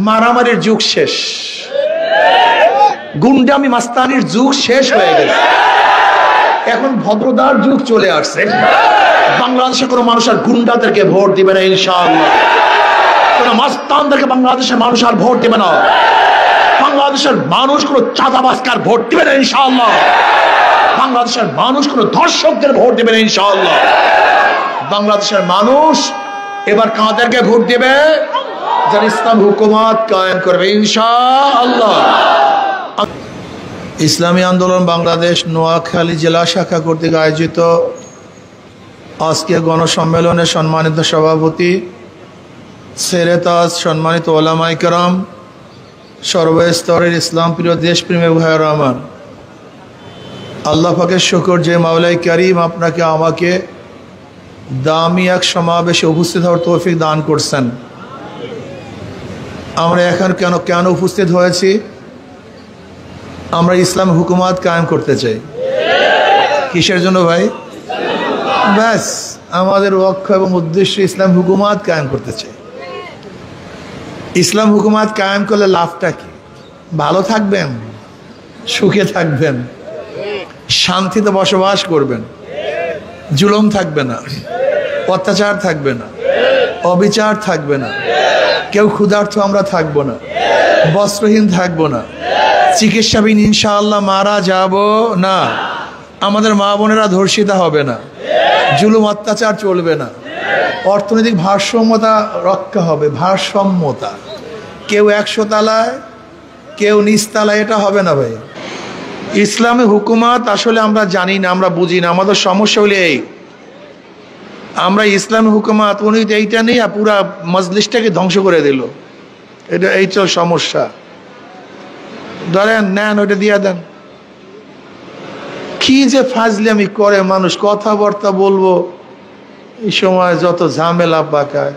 মারামারির যুগ শেষ, গুন্ডামি মাস্তানির যুগ শেষ হয়ে গেছে, এখন ভদ্রতার যুগ চলে আসছে। বাংলাদেশে কোনো মানুষ আর গুন্ডাদেরকে ভোট দিবে না ইনশাআল্লাহ, কোনো মাস্তানদেরকে বাংলাদেশের মানুষ আর ভোট দিবে না, বাংলাদেশের মানুষ কোনো চাঁদাবাজকার ভোট দিবে না ইনশাআল্লাহ, বাংলাদেশের মানুষ কোনো ধর্ষকদের ভোট দিবে না ইনশাআল্লাহ। বাংলাদেশের মানুষ এবার কাদেরকে ভোট দিবে? যারা ইসলাম হুকুমত কায়েম করবে ইনশাআল্লাহ। ইসলামী আন্দোলন বাংলাদেশ নোয়াখালী জেলা শাখা কর্তৃক আয়োজিত আজকে গণসম্মেলনে সম্মানিত সভাপতি সেরেতাজ, সম্মানিত ওলামায়ে কেরাম, সর্বস্তরের ইসলাম প্রিয় দেশপ্রেমী ভাইয়েরা আমার, আল্লাহ পাকের শুকর যে মাওলাই কারীম আপনাকে আমাকে দামি এক সমাবেশে উপস্থিত হওয়ার তৌফিক দান করছেন। আমরা এখন কেন উপস্থিত হয়েছি? আমরা ইসলাম হুকুমত কায়েম করতে চাই। কিসের জন্য ভাই? ব্যাস, আমাদের লক্ষ্য এবং উদ্দেশ্য ইসলাম হুকুমত কায়েম করতে চাই। ইসলাম হুকুমত কায়েম করলে লাভটা কি? ভালো থাকবেন, সুখে থাকবেন, শান্তিতে বসবাস করবেন, জুলুম থাকবে না, অত্যাচার থাকবে না, অবিচার থাকবে না, কেউ ক্ষুধার্ত আমরা থাকবো না, বস্ত্রহীন থাকবো না, চিকিৎসাবিহীন ইনশাআল্লাহ মারা যাব না, আমাদের মা বোনেরা ধর্ষিতা হবে না, জুলুম অত্যাচার চলবে না, অর্থনৈতিক ভারসাম্যতা রক্ষা হবে, ভারসাম্যতা, কেউ 100 তলায় কেউ নিচতলায়, এটা হবে না ভাই। ইসলামী হুকুমত আসলে আমরা জানি না, আমরা বুঝি না। আমাদের সমস্যা হলে এই, আমরা ইসলামী হুকুমত উনি এইটা নেই আর পুরা মজলিসটাকে ধ্বংস করে দিল, এটা এই তো সমস্যা। ধরেন নেন, ওইটা দিয়ে দেন। কি যে ফাজলামি করে মানুষ, কথাবার্তা বলবো এই সময় যত ঝামেলা পাকায়।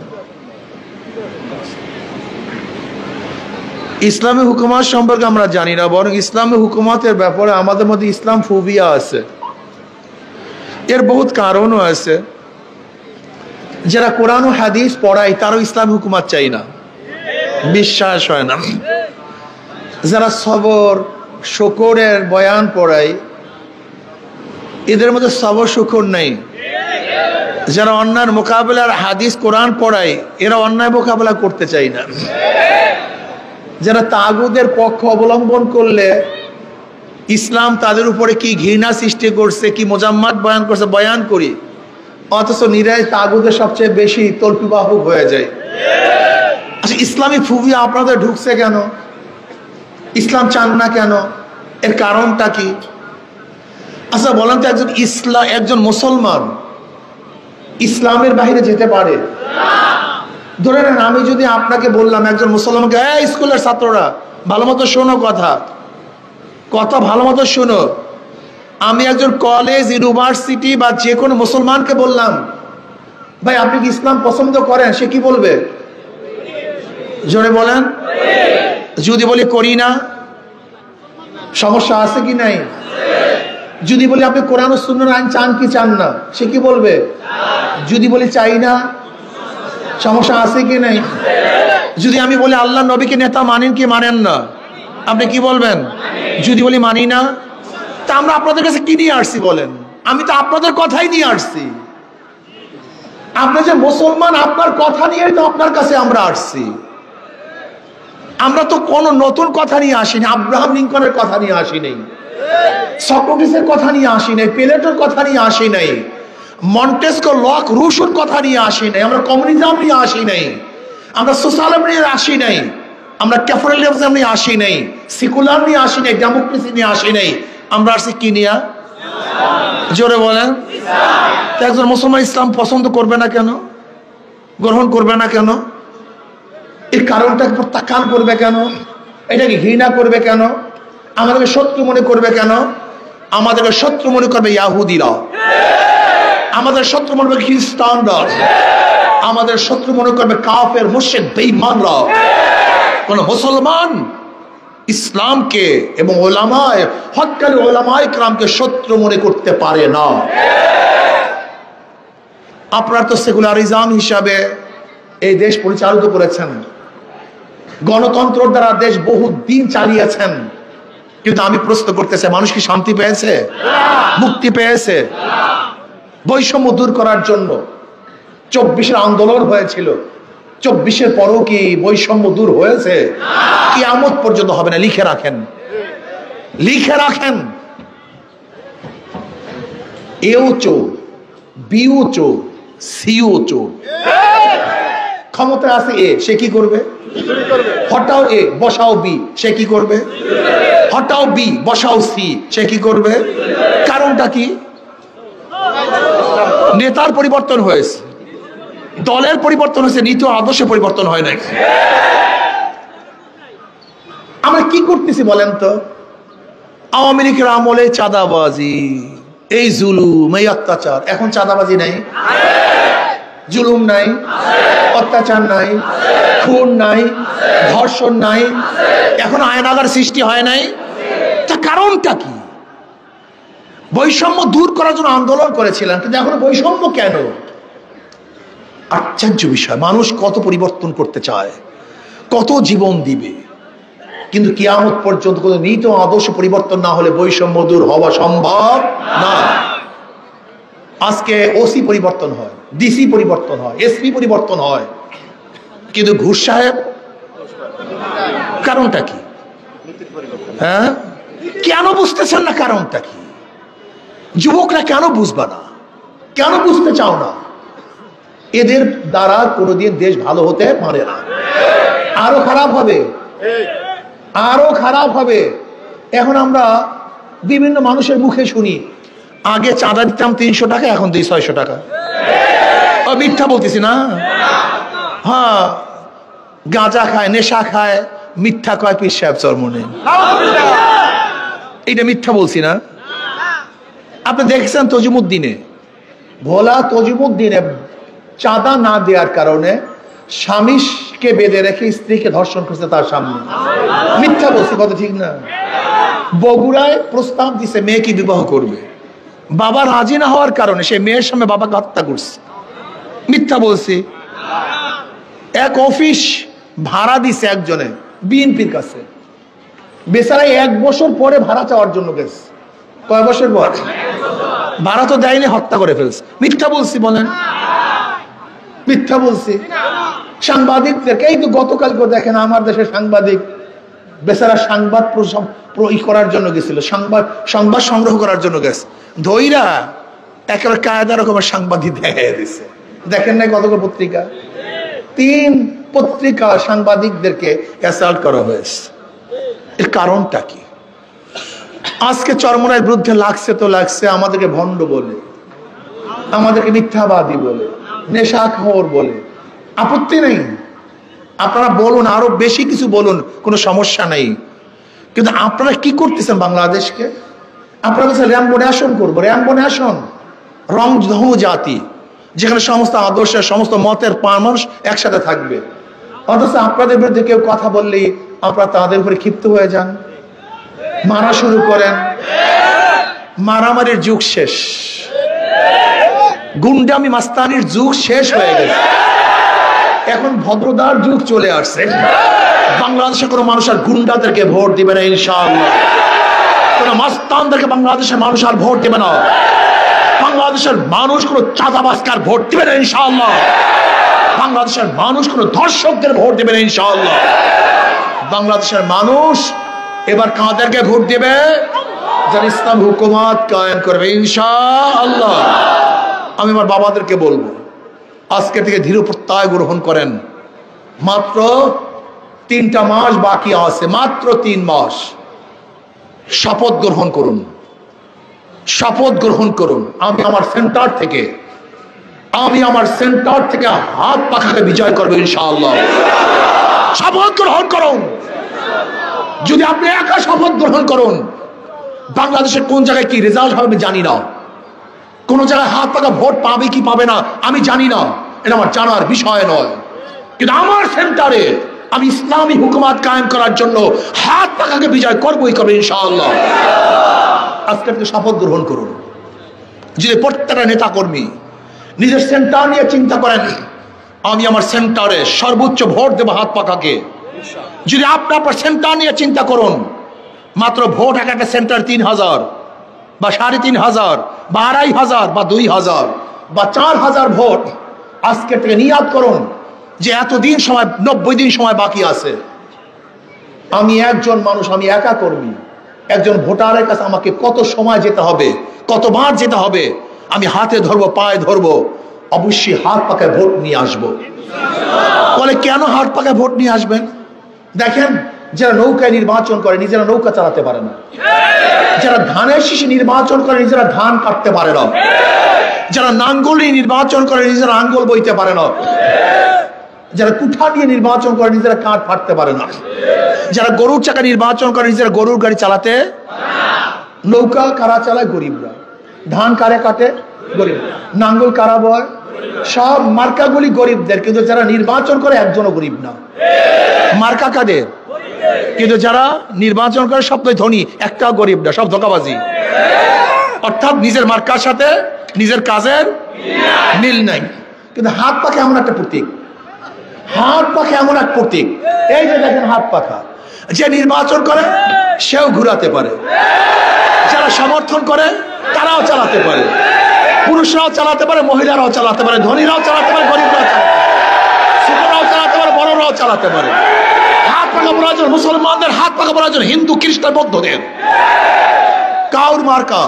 ইসলামী হুকুমত সম্পর্কে আমরা জানি না, বরং ইসলামী হুকুমতের ব্যাপারে আমাদের মধ্যে ইসলাম ফোবিয়া আছে। এর বহুত কারণও আছে। যারা কোরআন ও হাদিস পড়ায় তারও ইসলামী হুকুমত চাই না, বিশ্বাস হয় না। যারা সবর শুকরের বয়ান পড়ায় এদের মধ্যে সবর শুকর নেই। যারা অন্যায়ের মোকাবেলার হাদিস কোরআন পড়ায় এরা অন্যায় মোকাবেলা করতে চাই না। যারা তাগুদের পক্ষ অবলম্বন করলে ইসলাম তাদের উপরে কি ঘৃণা সৃষ্টি করছে, কি মোজাম্মাত বয়ান করছে বয়ান করি, অথচ নিরায় তাগুদের সবচেয়ে বেশি তল্পিবাহক হয়ে যায়। আচ্ছা, ইসলামী ফুবিয়া আপনাদের ঢুকছে কেন? ইসলাম চান না কেন? এর কারণটা কি? আচ্ছা বলেন তো, একজন মুসলমান ইসলামের বাইরে যেতে পারে? ধরে নেন আমি যদি আপনাকে বললাম, একজন মুসলমানকে, স্কুলের ছাত্ররা ভালো মতো শোনো, কথা ভালো মতো শোনো, আমি একজন কলেজ ইউনিভার্সিটি বা যে কোনো মুসলমানকে বললাম, ভাই আপনি কি ইসলাম পছন্দ করেন? সে কি বলবে? জোরে বলেন। যদি বলি করি না, সমস্যা আছে কি নাই? যদি বলি আপনি কোরআন ও সুন্নাহর আইন চান কি চান না, সে কি বলবে? যদি বলি চাই না, সমস্যা আছে কি নাই? যদি আমি বলি আল্লাহ নবীকে নেতা মানেন কি মানেন না, আপনি কি বলবেন? যদি বলি মানি না, তা আমরা আপনাদের কাছে কি নিয়ে আসছি বলেন? আমি তো আপনাদের কথাই নিয়ে আসছি। আপনি যে মুসলমান, আপনার কথা নিয়ে তো আপনার কাছে আমরা আসছি। আমরা তো কোনো নতুন কথা নিয়ে আসিনি, আব্রাহাম লিঙ্কনের কথা নিয়ে আসি নাই, সক্রেটিসের কথা নিয়ে আসি নাই, প্লেটোর কথা নিয়ে আসি নাই, মন্টেস্কো লক রুশোর কথা নিয়ে আসি নাই, আমরা কমিউনিজম নিয়ে আসি নাই, আমরা সোশ্যালিজম নিয়ে আসি নাই, আমরা ক্যাপিটালিজম নিয়ে আসি নাই, সেকুলার নিয়ে আসি নাই, ডেমোক্রেসি নিয়ে আসি নাই। আমরা আসছি কি নিয়ে? জোরে বলেন। একজন মুসলমান ইসলাম পছন্দ করবে না কেন? গ্রহণ করবে না কেন? এর কারণটা প্রত্যাখ্যান করবে কেন? এটাকে ঘৃণা করবে কেন? আমাদেরকে শত্রু মনে করবে কেন? আমাদেরকে শত্রু মনে করবে ইয়াহুদিরা, আমাদের শত্রু মনে করবে খ্রিস্টানরা, আমাদের শত্রু মনে করবে কাফের মুশরিক বেঈমানরা। কোন মুসলমান ইসলামকে এবং ওলামায়ে হক্কানি ওলামায়ে কেরামকে শত্রু মনে করতে পারে না। আপনারা তো সেকুলারিজম হিসাবে এই দেশ পরিচালিত করেছেন, গণতন্ত্রের দ্বারা দেশ বহু দিন চালিয়েছেন, কিন্তু আমি প্রশ্ন করতেছি, মানুষ কি শান্তি পেয়েছে? মুক্তি পেয়েছে? বৈষম্য দূর করার জন্য 24-এর আন্দোলন হয়েছিল, 24-এর পরও কি বৈষম্য দূর হয়েছে? কিয়ামত পর্যন্ত হবে না। লিখে রাখেন, লিখে রাখেন। এও চোর, বিও চোর, সিও চোর। ক্ষমতা আছে এ, সে কি করবে? হটাও এ, বসাও বি, সে কি করবে? হটাও বি, বসাও সি, সে কি করবে? কারণটা কি? নেতার পরিবর্তন হয়েছে, দলের পরিবর্তন হয়েছে, নীতি আদর্শে পরিবর্তন হয় নাই। আমরা কি করতেছি বলেন তো? আওয়ামী লীগের আমলে চাঁদাবাজি, এই জুলুম, এই অত্যাচার। এখন চাঁদাবাজি নাই, জুলুম নাই, অত্যাচার নাই, খুন নাই, ধর্ষণ নাই, এখন আয়নাগার সৃষ্টি হয় নাই। তা কারণটা কি? বৈষম্য দূর করার জন্য আন্দোলন করেছিলেন, কিন্তু এখন বৈষম্য কেন? আশ্চর্য বিষয়। মানুষ কত পরিবর্তন করতে চায়, কত জীবন দিবে, কিন্তু কিয়ামত পর্যন্ত কোনো নীতি ও আদর্শ পরিবর্তন না হলে বৈষম্য দূর হওয়া সম্ভব না। আজকে ওসি পরিবর্তন হয়, ডিসি পরিবর্তন হয়, এসপি পরিবর্তন হয়, কিন্তু ঘুষ সাহেব কারণটা কি? হ্যাঁ, কেন বুঝতেছেন না? কারণটা কি? যুবকরা কেন বুঝবা না? কেন বুঝতে চাও না? এদের দ্বারা কোনোদিন দেশ ভালো হতে পারে না, আরো খারাপ হবে, আরো খারাপ হবে। এখন আমরা বিভিন্ন মানুষের মুখে শুনি, আগে চাঁদা দিতাম 300 টাকা, এখন 600 টাকা। মিথ্যা বলতেছি না? হ্যাঁ, গাঁজা খায়, নেশা খায়, মিথ্যা কয় পীর সাহেব চরমনে। এটা মিথ্যা বলছি না? আপনি দেখছেন তজিমুদ্দিনে, ভোলা তজিমুদ্দিনে চাঁদা না দেওয়ার কারণে স্বামীকে বেঁধে রেখে স্ত্রীকে ধর্ষণ করছে তার সামনে। মিথ্যা বলছি, কথা ঠিক না? বগুড়ায় প্রস্তাব দিছে মেয়েকে বিবাহ করবে, বাবা রাজি না হওয়ার কারণে সে মেয়ের সামনে বাবাকে হত্যা করছে। মিথ্যা বলছি? এক অফিস ভাড়া দিছে একজনে বিএনপির কাছে, বেচারা 1 বছর পরে ভাড়া চাওয়ার জন্য গেছে। কয় বছর পর? ভাড়া তো দেয়নি, হত্যা করে ফেলছে। মিথ্যা বলছি বলেন? মিথ্যা বলছি? সাংবাদিকদেরকে, এই তো গতকালকে দেখেন আমার দেশের সাংবাদিক বেচারা সংবাদ করার জন্য গেছিল, সংবাদ সংগ্রহ করার জন্য গেছে, ধৈরা একেবারে কায়দা রকমের সাংবাদিক দেখা দিচ্ছে। দেখেন নাই কতগুলো পত্রিকা? 3 পত্রিকা সাংবাদিকদেরকে অ্যাসাল্ট করা হয়েছে। এর কারণটা কি? আজকে চরমোনাইয়ের বিরুদ্ধে লাগছে তো লাগছে, আমাদেরকে ভণ্ড বলে, আমাদেরকে মিথ্যাবাদী বলে, নেশাখোর বলে। আপত্তি নেই, আপনারা বলুন, আরো বেশি কিছু বলুন, কোনো সমস্যা নেই। কিন্তু আপনারা কি করতেছেন বাংলাদেশকে? আপনারা বলছেন র্যাম্বো ন্যাশন করবো, র্যাম্বো ন্যাশন, রং ধর্ম জাতি, যেখানে সমস্ত আদর্শের সমস্ত মতের মানুষ একসাথে থাকবে। অথচ আপনাদের বিরুদ্ধে কেউ কথা বললেই আপনারা তাদের উপরে ক্ষিপ্ত হয়ে যান, মারা শুরু করেন। মারামারির যুগ শেষ, গুন্ডামি মাস্তানির যুগ শেষ হয়ে গেছে, এখন ভদ্রতার যুগ চলে আসছে। বাংলাদেশে কোনো মানুষ আর গুন্ডাদেরকে ভোট দিবে না ইনশাআল্লাহ, কোনো মাস্তানদেরকে বাংলাদেশের মানুষ আর ভোট দিবে না, বাংলাদেশের মানুষ কোনো চাঁদাবাজকার ভোট দিবে না ইনশাআল্লাহ, বাংলাদেশের মানুষ কোনো ধর্ষকদের ভোট দিবে না ইনশাআল্লাহ। বাংলাদেশের মানুষ এবার কাদেরকে ভোট দিবে? যারা ইসলাম হুকুমত কায়েম করবে ইনশাআল্লাহ। আমি আমার বাবাদেরকে বলবো, আজকে থেকে দৃঢ় প্রত্যয় গ্রহণ করেন। মাত্র 3টা মাস বাকি আছে, মাত্র 3 মাস। শপথ গ্রহণ করুন, শপথ গ্রহণ করুন। আমি আমার সেন্টার থেকে হাত পাখাকে বিজয় করবো ইনশাআল্লাহ। শপথ গ্রহণ করুন। যদি আপনি একা শপথ গ্রহণ করুন, বাংলাদেশের কোন জায়গায় কি রেজাল্ট হবে আমি জানি না, কোন জায়গায় হাত পাকা ভোট পাবে কি পাবে না আমি জানি না, এটা আমার জানার বিষয় নয়। কিন্তু আমার সেন্টারে আমি ইসলামী হুকুমত কায়েম করার জন্য হাত পাকাকে বিজয় করবোই করবো ইনশাআল্লাহ। আজকে আপনি শপথ গ্রহণ করুন। যদি প্রত্যেকটা নেতা কর্মী নিজের সেন্টার নিয়ে চিন্তা করেন, আমি আমার সেন্টারে সর্বোচ্চ ভোট দেবো হাত পাকাকে, যদি আপনার সেন্টার নিয়ে চিন্তা করুন, মাত্র ভোট একটা সেন্টার 3000 বা 3500 বা 2500 বা 2000 বা 4000 ভোট। আজকে থেকে নিয়াত করুন যে এতদিন সময়, 90 দিন সময় বাকি আছে। আমি একজন মানুষ, আমি একা কর্মী, একজন ভোটারের কাছে আমাকে কত সময় যেতে হবে, কতবার যেতে হবে, আমি হাতে ধরবো, পায়ে ধরবো, অবশ্যই হাত পাকায় ভোট নিয়ে আসবো। বলে কেন হাত পাকায় ভোট নিয়ে আসবেন? দেখেন, যারা নৌকায় নির্বাচন করে নিজেরা নৌকা চালাতে পারে না, যারা ধানের শীষে নির্বাচন করে নিজেরা ধান কাটতে পারে না, যারা নাঙ্গল নিয়ে নির্বাচন করে নিজেরা আঙ্গল বইতে পারে না, যারা কুঠা নিয়ে নির্বাচন করে নিজেরা কাঠ ফাটতে পারে না, যারা গরুর চাকা নির্বাচন করে নিজেরা গরুর গাড়ি চালাতে। নৌকা কারা চালায়? গরিবরা। ধান কারে কাটে? গরিব। নাঙ্গল কারা বয়? সব মার্কাগুলি গরিবদের, কিন্তু যারা নির্বাচন করে একজনও গরিব না। মার্কা কাদের? কিন্তু যারা নির্বাচন করে সবটাই ধনী, একটা গরিব না, সব ধোঁকাবাজি। অর্থাৎ নিজের মার্কার সাথে নিজের কাজের মিল নাই। কিন্তু হাত পাখা এমন একটা প্রতীক, হাত পাখা এমন এক প্রতীক। এই যে দেখেন হাত পাখা, যে নির্বাচন করে সেও ঘুরাতে পারে, যারা সমর্থন করে তারাও চালাতে পারে, পুরুষরাও চালাতে পারে, মহিলারাও চালাতে পারে, ধনীরাও চালাতে পারে, গরিবরাও চালাতে পারে, ছোটরাও চালাতে পারে, বড়রাও চালাতে পারে। হাত পাখা প্রয়োজন মুসলমানদের, হাত পাখা প্রয়োজন হিন্দু, খ্রিস্টান, বৌদ্ধদের। কাউর মার্কা,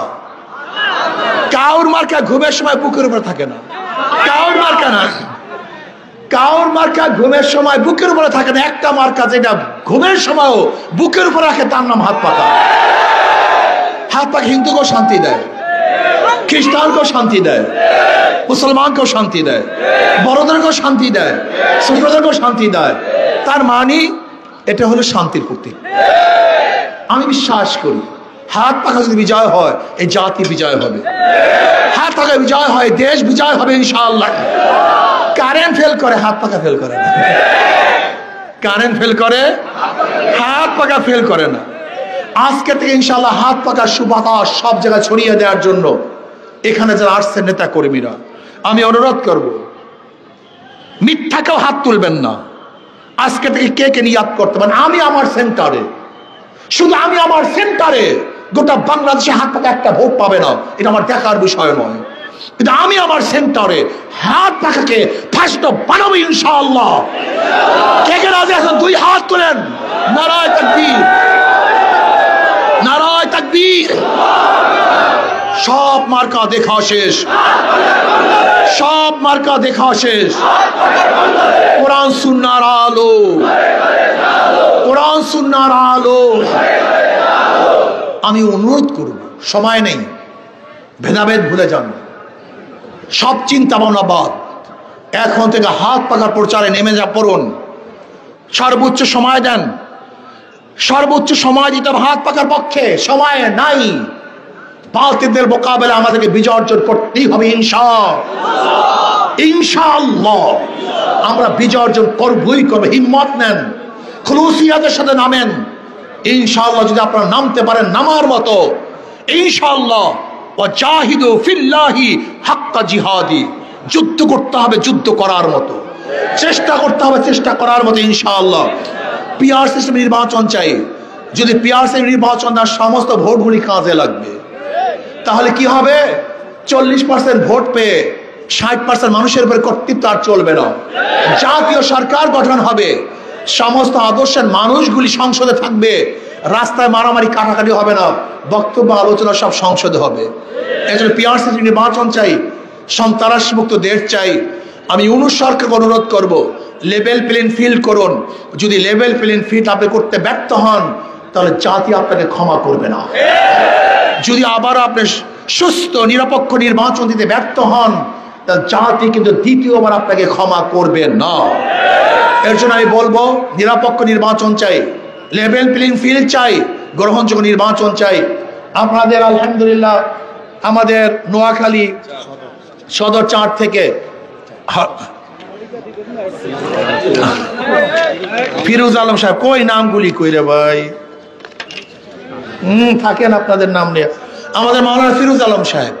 কাউর মার্কা ঘুমের সময় বুকের উপরে থাকে না। কাউর মার্কা না, কাউর মার্কা ঘুমের সময় বুকের উপরে থাকে না। একটা মার্কা যেটা ঘুমের সময়ও বুকের উপরে রাখে, তার নাম হাত পাখা। হাত পাখা হিন্দুকেও শান্তি দেয়, খ্রিস্টানকেও শান্তি দেয়, মুসলমানকেও শান্তি দেয়, বড়দেরকেও শান্তি দেয়, ছোটদেরকেও শান্তি দেয়। তার মানে এটা হলো শান্তির প্রতীক। আমি বিশ্বাস করি হাত পাখা যদি বিজয় হয়, এই জাতি বিজয় হবে। হাত পাখা বিজয় হয়, দেশ বিজয় হবে ইনশাআল্লাহ। কারেন্ট ফেল করে, হাত পাখা ফেল করে না। কারেন্ট ফেল করে, হাত পাখা ফেল করে না। আজকে থেকে ইনশাআল্লাহ হাত পাখার সুবাতাস সব জায়গায় ছড়িয়ে দেওয়ার জন্য এখানে যারা আসছেন নেতা কর্মীরা, আমি অনুরোধ করব, মিথ্যাকেও হাত তুলবেন না। আজকে থেকে কে কে নিয়াত করতে পারেন, আমি আমার সেন্টারে, শুধু আমি আমার সেন্টারে গোটা বাংলাদেশে হাত পাখা একটা ভোট পাবে না, এটা আমার দেখার বিষয় নয়। কিন্তু আমি আমার সেন্টারে হাত পাখাকে ফার্স্ট বানাবো ইনশাআল্লাহ। কে কে রাজি আছেন? 2 হাত তোলেন। নারায়ে তাকবীর, নারায়ে তাকবীর। সব মার্কা দেখা শেষ, সব মার্কা দেখা শেষ। কোরআন সুন্নাহর আলো, কোরআন সুন্নাহর আলো। আমি অনুরোধ করব, সময় নেই, ভেদাভেদ ভুলে যান, সব চিন্তা ভাবনা বাদ, এখন থেকে হাত পাখার প্রচারে নেমে যা পড়ুন। সর্বোচ্চ সময় দেন, সর্বোচ্চ সময় দিতে হবে হাত পাখার পক্ষে। সময় নাই, বাতিলদের মোকাবেলা আমাদেরকে বিজয় অর্জন করতেই হবে ইনশাআল্লাহ। আমরা বিজয় অর্জন করবই করব। হিম্মত নেন, খুলুসিয়াতের সাথে নামেন ইনশাআল্লাহ। যদি আপনারা নামতে পারেন নামার মতো ইনশাআল্লাহ, ওয়াজাহিদু ফিল্লাহি হাক্কা জিহাদি, যুদ্ধ করতে হবে যুদ্ধ করার মতো, চেষ্টা করতে হবে চেষ্টা করার মতো ইনশাআল্লাহ। পিআর সিস্টেম নির্বাচন চাই। যদি পিআর সিস্টেম নির্বাচন তার সমস্ত ভোটগুলি কাজে লাগবে, তাহলে কি হবে? 40% ভোট পেয়ে 60% মানুষের উপর কর্তৃত্ব আর চলবে না। জাতীয় সরকার গঠন হবে, সমস্ত আদর্শের মানুষগুলি সংসদে থাকবে, রাস্তায় মারামারি কাটাকাটি হবে না, বক্তব্য আলোচনা সব সংসদে হবে। এই জন্য পিআর সিস্টেম নির্বাচন চাই, সন্ত্রাসমুক্ত দেশ চাই। আমি ইউনূস সরকারকে অনুরোধ করব, লেভেল প্লেইং ফিল্ড করুন। যদি লেভেল প্লেইং ফিল্ড আপনি করতে ব্যর্থ হন, তাহলে জাতি আপনাকে ক্ষমা করবে না। যদি আবার আপনি সুস্থ নিরপেক্ষ নির্বাচন দিতে ব্যর্থ হন, তাহলে জাতি কিন্তু দ্বিতীয়বার আপনাকে ক্ষমা করবে না। এর জন্য আমি বলবো, নিরপেক্ষ নির্বাচন চাই, লেভেল প্লেইং ফিল্ড চাই, গ্রহণযোগ্য নির্বাচন চাই। আপনাদের আলহামদুলিল্লাহ আমাদের নোয়াখালী সদর 4 থেকে ফিরোজ আলম সাহেব, কই নামগুলি কই রে ভাই? থাকেন আপনাদের নাম নিয়ে। আমাদের মাওলানা ফিরোজ আলম সাহেব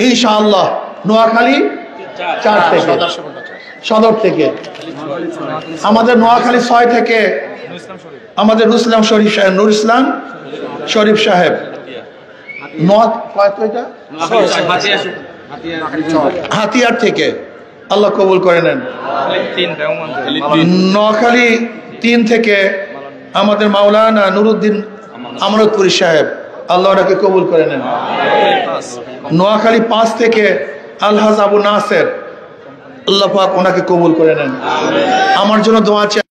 ইনশাআল্লাহ নোয়াখালী 4 থেকে সদর থেকে, আমাদের নোয়াখালী 6 থেকে আমাদের নুর ইসলাম শরীফ সাহেব, নুর ইসলাম শরীফ সাহেব হাতিয়ার থেকে, আল্লাহ কবুল করে নেন। নোয়াখালী 3 থেকে আমাদের মাওলানা নুরুদ্দিন আমরতপুরি সাহেব, আল্লাহ ওনাকে কবুল করে নেন। নোয়াখালী 5 থেকে আলহাজ আবু নাসের, আল্লাহ পাক ওনাকে কবুল করে নেন। আমার জন্য দোয়া চাই।